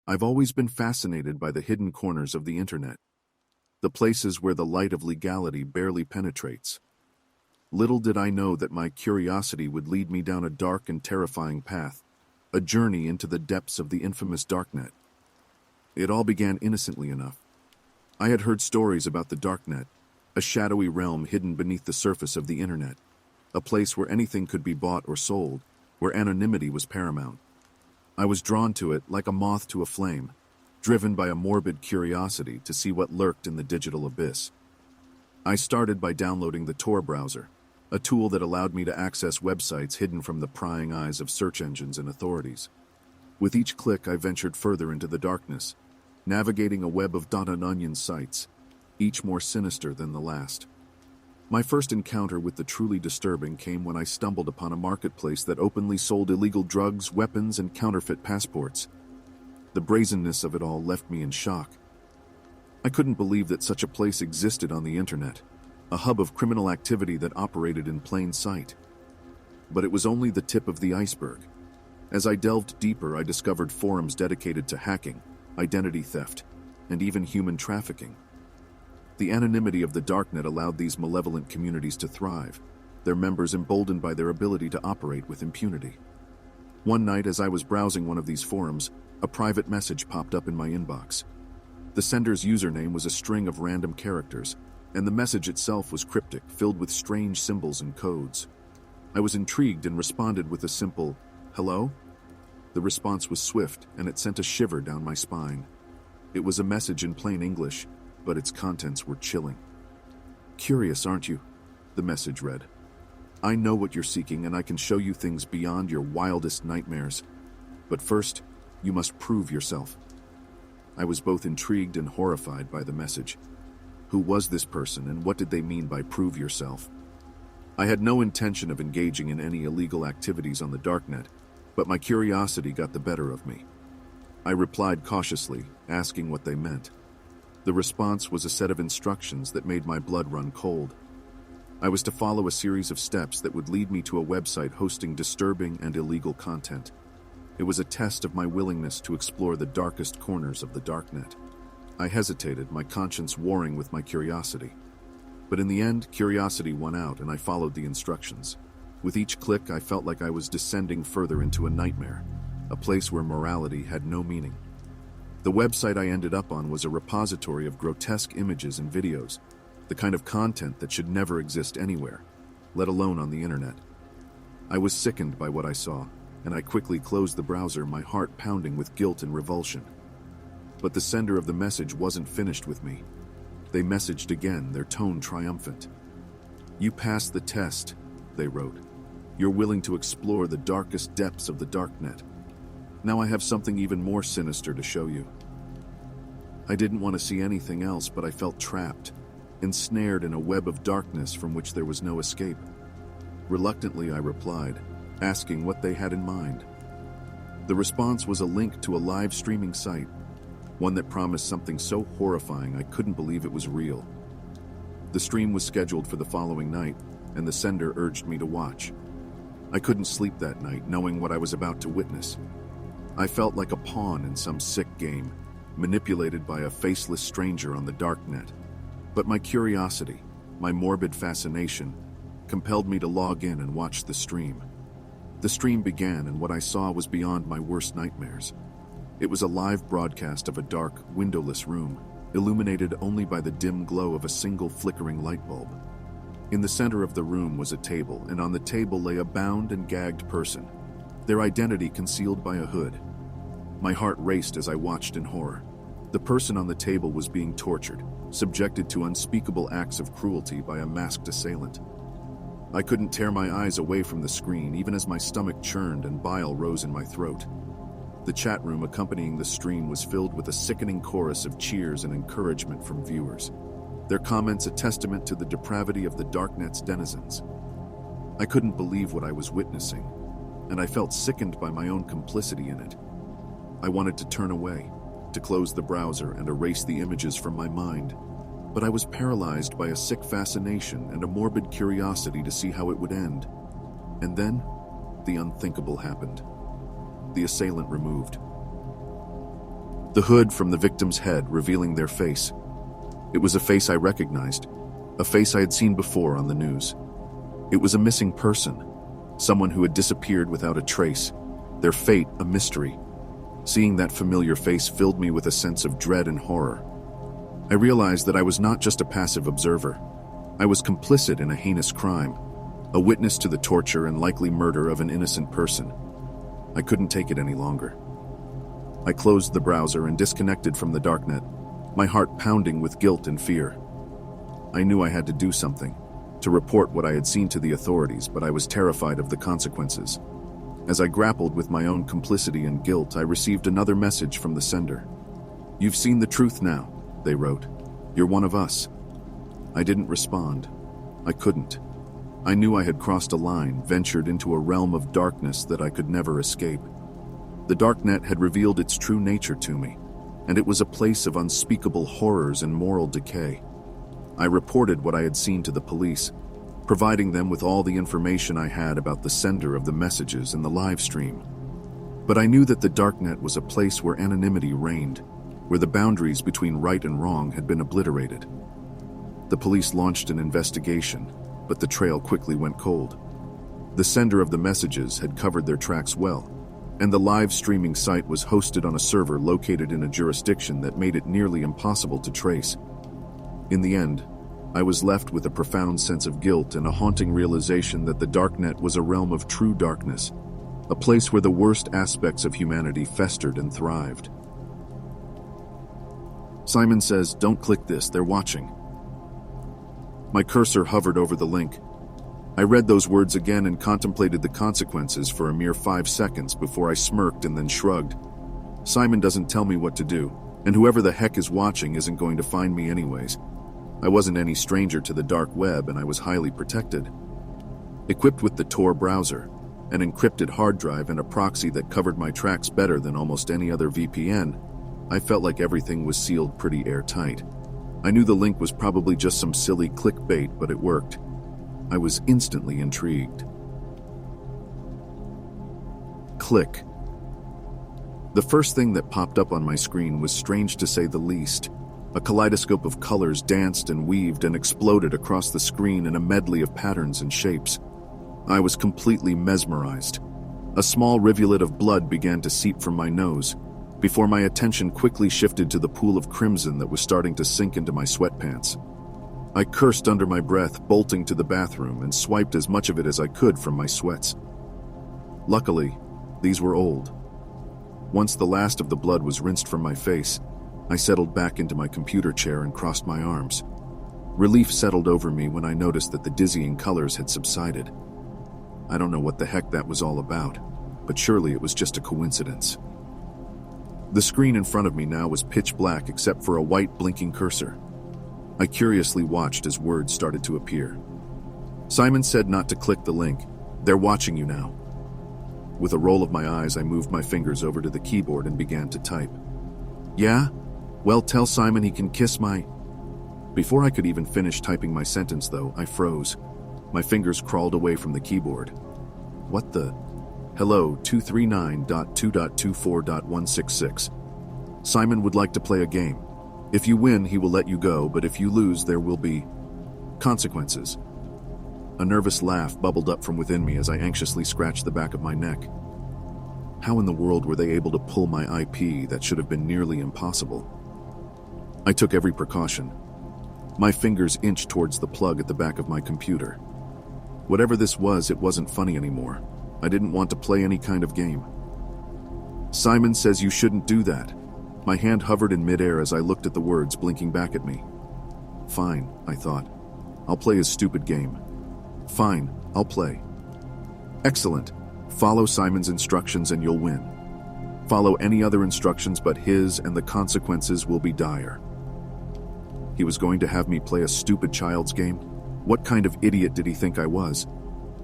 I've always been fascinated by the hidden corners of the internet, the places where the light of legality barely penetrates. Little did I know that my curiosity would lead me down a dark and terrifying path, a journey into the depths of the infamous Darknet. It all began innocently enough. I had heard stories about the Darknet, a shadowy realm hidden beneath the surface of the internet, a place where anything could be bought or sold, where anonymity was paramount. I was drawn to it like a moth to a flame, driven by a morbid curiosity to see what lurked in the digital abyss. I started by downloading the Tor browser, a tool that allowed me to access websites hidden from the prying eyes of search engines and authorities. With each click, I ventured further into the darkness, navigating a web of dot-and-onion sites, each more sinister than the last. My first encounter with the truly disturbing came when I stumbled upon a marketplace that openly sold illegal drugs, weapons, and counterfeit passports. The brazenness of it all left me in shock. I couldn't believe that such a place existed on the internet, a hub of criminal activity that operated in plain sight. But it was only the tip of the iceberg. As I delved deeper, I discovered forums dedicated to hacking, identity theft, and even human trafficking. The anonymity of the Darknet allowed these malevolent communities to thrive, their members emboldened by their ability to operate with impunity. One night, as I was browsing one of these forums, a private message popped up in my inbox. The sender's username was a string of random characters, and the message itself was cryptic, filled with strange symbols and codes. I was intrigued and responded with a simple, "Hello?" The response was swift, and it sent a shiver down my spine. It was a message in plain English, but its contents were chilling. "Curious, aren't you?" the message read. "I know what you're seeking, and I can show you things beyond your wildest nightmares. But first, you must prove yourself." I was both intrigued and horrified by the message. Who was this person, and what did they mean by prove yourself? I had no intention of engaging in any illegal activities on the Darknet, but my curiosity got the better of me. I replied cautiously, asking what they meant. The response was a set of instructions that made my blood run cold. I was to follow a series of steps that would lead me to a website hosting disturbing and illegal content. It was a test of my willingness to explore the darkest corners of the Darknet. I hesitated, my conscience warring with my curiosity. But in the end, curiosity won out, and I followed the instructions. With each click, I felt like I was descending further into a nightmare, a place where morality had no meaning. The website I ended up on was a repository of grotesque images and videos, the kind of content that should never exist anywhere, let alone on the internet. I was sickened by what I saw, and I quickly closed the browser, my heart pounding with guilt and revulsion. But the sender of the message wasn't finished with me. They messaged again, their tone triumphant. "You passed the test," they wrote. "You're willing to explore the darkest depths of the Darknet. Now I have something even more sinister to show you." I didn't want to see anything else, but I felt trapped, ensnared in a web of darkness from which there was no escape. Reluctantly, I replied, asking what they had in mind. The response was a link to a live streaming site, one that promised something so horrifying I couldn't believe it was real. The stream was scheduled for the following night, and the sender urged me to watch. I couldn't sleep that night, knowing what I was about to witness. I felt like a pawn in some sick game, manipulated by a faceless stranger on the Darknet. But my curiosity, my morbid fascination, compelled me to log in and watch the stream. The stream began, and what I saw was beyond my worst nightmares. It was a live broadcast of a dark, windowless room, illuminated only by the dim glow of a single flickering light bulb. In the center of the room was a table, and on the table lay a bound and gagged person, their identity concealed by a hood. My heart raced as I watched in horror. The person on the table was being tortured, subjected to unspeakable acts of cruelty by a masked assailant. I couldn't tear my eyes away from the screen, even as my stomach churned and bile rose in my throat. The chat room accompanying the stream was filled with a sickening chorus of cheers and encouragement from viewers, their comments a testament to the depravity of the Darknet's denizens. I couldn't believe what I was witnessing, and I felt sickened by my own complicity in it. I wanted to turn away, to close the browser and erase the images from my mind, but I was paralyzed by a sick fascination and a morbid curiosity to see how it would end. And then, the unthinkable happened. The assailant removed. The hood from the victim's head revealing their face. It was a face I recognized, a face I had seen before on the news. It was a missing person, someone who had disappeared without a trace, their fate a mystery. Seeing that familiar face filled me with a sense of dread and horror. I realized that I was not just a passive observer. I was complicit in a heinous crime, a witness to the torture and likely murder of an innocent person. I couldn't take it any longer. I closed the browser and disconnected from the darknet, my heart pounding with guilt and fear. I knew I had to do something, to report what I had seen to the authorities, but I was terrified of the consequences. As I grappled with my own complicity and guilt, I received another message from the sender. "You've seen the truth now," they wrote. "You're one of us." I didn't respond. I couldn't. I knew I had crossed a line, ventured into a realm of darkness that I could never escape. The darknet had revealed its true nature to me, and it was a place of unspeakable horrors and moral decay. I reported what I had seen to the police, providing them with all the information I had about the sender of the messages and the live stream. But I knew that the darknet was a place where anonymity reigned, where the boundaries between right and wrong had been obliterated. The police launched an investigation, but the trail quickly went cold. The sender of the messages had covered their tracks well, and the live streaming site was hosted on a server located in a jurisdiction that made it nearly impossible to trace. In the end, I was left with a profound sense of guilt and a haunting realization that the darknet was a realm of true darkness, a place where the worst aspects of humanity festered and thrived. Simon says, "Don't click this, they're watching." My cursor hovered over the link. I read those words again and contemplated the consequences for a mere 5 seconds before I smirked and then shrugged. Simon doesn't tell me what to do, and whoever the heck is watching isn't going to find me anyways. I wasn't any stranger to the dark web, and I was highly protected. Equipped with the Tor browser, an encrypted hard drive, and a proxy that covered my tracks better than almost any other VPN, I felt like everything was sealed pretty airtight. I knew the link was probably just some silly clickbait, but it worked. I was instantly intrigued. Click. The first thing that popped up on my screen was strange to say the least. A kaleidoscope of colors danced and weaved and exploded across the screen in a medley of patterns and shapes. I was completely mesmerized. A small rivulet of blood began to seep from my nose, before my attention quickly shifted to the pool of crimson that was starting to sink into my sweatpants. I cursed under my breath, bolting to the bathroom, and swiped as much of it as I could from my sweats. Luckily, these were old. Once the last of the blood was rinsed from my face, I settled back into my computer chair and crossed my arms. Relief settled over me when I noticed that the dizzying colors had subsided. I don't know what the heck that was all about, but surely it was just a coincidence. The screen in front of me now was pitch black except for a white blinking cursor. I curiously watched as words started to appear. Simon said not to click the link. "They're watching you now." With a roll of my eyes, I moved my fingers over to the keyboard and began to type. "Yeah? Well, tell Simon he can kiss my..." Before I could even finish typing my sentence, though, I froze. My fingers crawled away from the keyboard. What the... Hello, 239.2.24.166. Simon would like to play a game. If you win, he will let you go, but if you lose, there will be... consequences. A nervous laugh bubbled up from within me as I anxiously scratched the back of my neck. How in the world were they able to pull my IP that should have been nearly impossible? I took every precaution. My fingers inched towards the plug at the back of my computer. Whatever this was, it wasn't funny anymore. I didn't want to play any kind of game. Simon says you shouldn't do that. My hand hovered in midair as I looked at the words blinking back at me. Fine, I thought. I'll play his stupid game. Fine, I'll play. Excellent. Follow Simon's instructions and you'll win. Follow any other instructions but his and the consequences will be dire. He was going to have me play a stupid child's game? What kind of idiot did he think I was?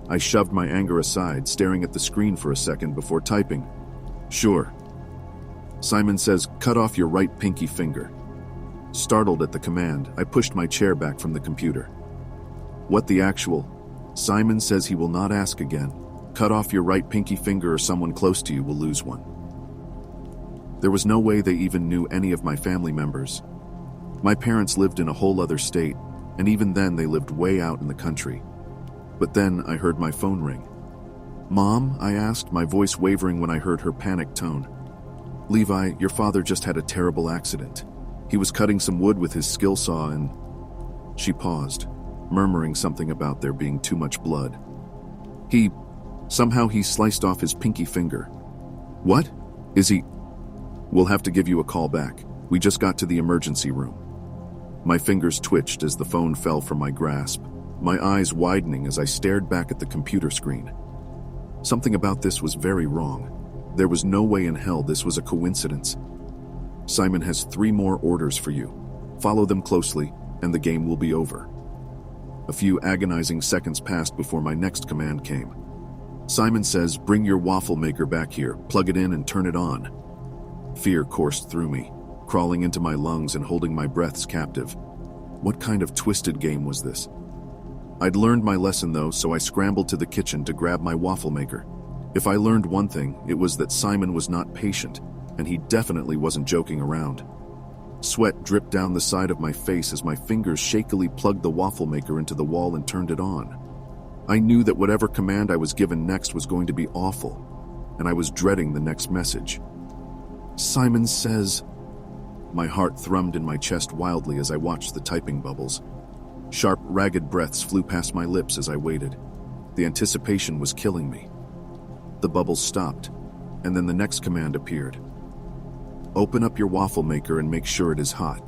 I shoved my anger aside, staring at the screen for a second before typing. Sure. Simon says, cut off your right pinky finger. Startled at the command, I pushed my chair back from the computer. What the actual? Simon says he will not ask again. Cut off your right pinky finger or someone close to you will lose one. There was no way they even knew any of my family members. My parents lived in a whole other state, and even then they lived way out in the country. But then I heard my phone ring. "Mom?" I asked, my voice wavering when I heard her panicked tone. "Levi, your father just had a terrible accident. He was cutting some wood with his skill saw and..." She paused, murmuring something about there being too much blood. Somehow he sliced off his pinky finger. "What? Is he..." "We'll have to give you a call back. We just got to the emergency room." My fingers twitched as the phone fell from my grasp, my eyes widening as I stared back at the computer screen. Something about this was very wrong. There was no way in hell this was a coincidence. "Simon has 3 more orders for you. Follow them closely, and the game will be over." A few agonizing seconds passed before my next command came. "Simon says, bring your waffle maker back here, plug it in and turn it on." Fear coursed through me, crawling into my lungs and holding my breaths captive. What kind of twisted game was this? I'd learned my lesson though, so I scrambled to the kitchen to grab my waffle maker. If I learned one thing, it was that Simon was not patient, and he definitely wasn't joking around. Sweat dripped down the side of my face as my fingers shakily plugged the waffle maker into the wall and turned it on. I knew that whatever command I was given next was going to be awful, and I was dreading the next message. "Simon says..." My heart thrummed in my chest wildly as I watched the typing bubbles. Sharp, ragged breaths flew past my lips as I waited. The anticipation was killing me. The bubbles stopped, and then the next command appeared. "Open up your waffle maker and make sure it is hot."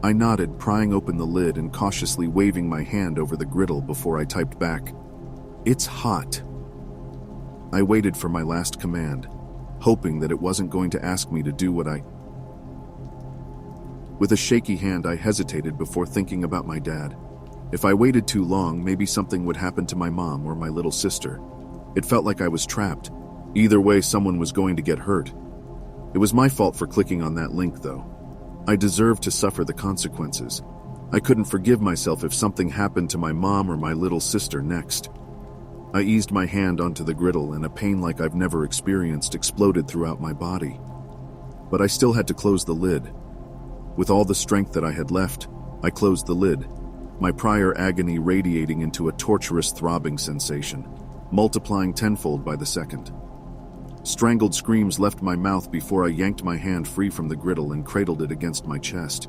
I nodded, prying open the lid and cautiously waving my hand over the griddle before I typed back, "It's hot." I waited for my last command, hoping that it wasn't going to ask me to do what I... With a shaky hand, I hesitated before thinking about my dad. If I waited too long, maybe something would happen to my mom or my little sister. It felt like I was trapped. Either way, someone was going to get hurt. It was my fault for clicking on that link, though. I deserved to suffer the consequences. I couldn't forgive myself if something happened to my mom or my little sister next. I eased my hand onto the griddle, and a pain like I've never experienced exploded throughout my body. But I still had to close the lid. With all the strength that I had left, I closed the lid, my prior agony radiating into a torturous throbbing sensation, multiplying tenfold by the second. Strangled screams left my mouth before I yanked my hand free from the griddle and cradled it against my chest.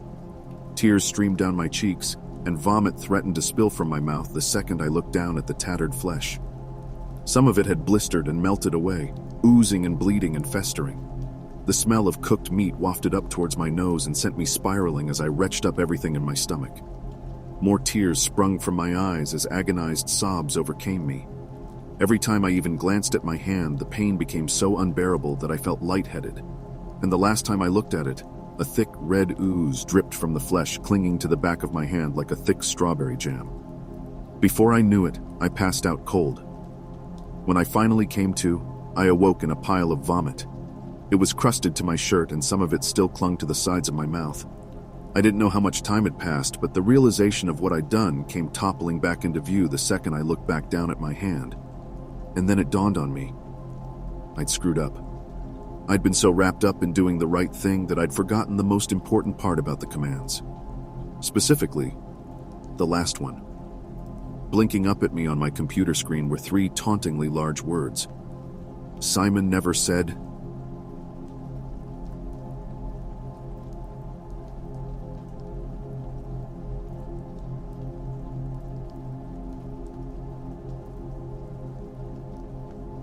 Tears streamed down my cheeks, and vomit threatened to spill from my mouth the second I looked down at the tattered flesh. Some of it had blistered and melted away, oozing and bleeding and festering. The smell of cooked meat wafted up towards my nose and sent me spiraling as I retched up everything in my stomach. More tears sprung from my eyes as agonized sobs overcame me. Every time I even glanced at my hand, the pain became so unbearable that I felt lightheaded. And the last time I looked at it, a thick red ooze dripped from the flesh, clinging to the back of my hand like a thick strawberry jam. Before I knew it, I passed out cold. When I finally came to, I awoke in a pile of vomit. It was crusted to my shirt, and some of it still clung to the sides of my mouth. I didn't know how much time had passed, but the realization of what I'd done came toppling back into view the second I looked back down at my hand. And then it dawned on me. I'd screwed up. I'd been so wrapped up in doing the right thing that I'd forgotten the most important part about the commands. Specifically, the last one. Blinking up at me on my computer screen were 3 tauntingly large words. "Simon never said..."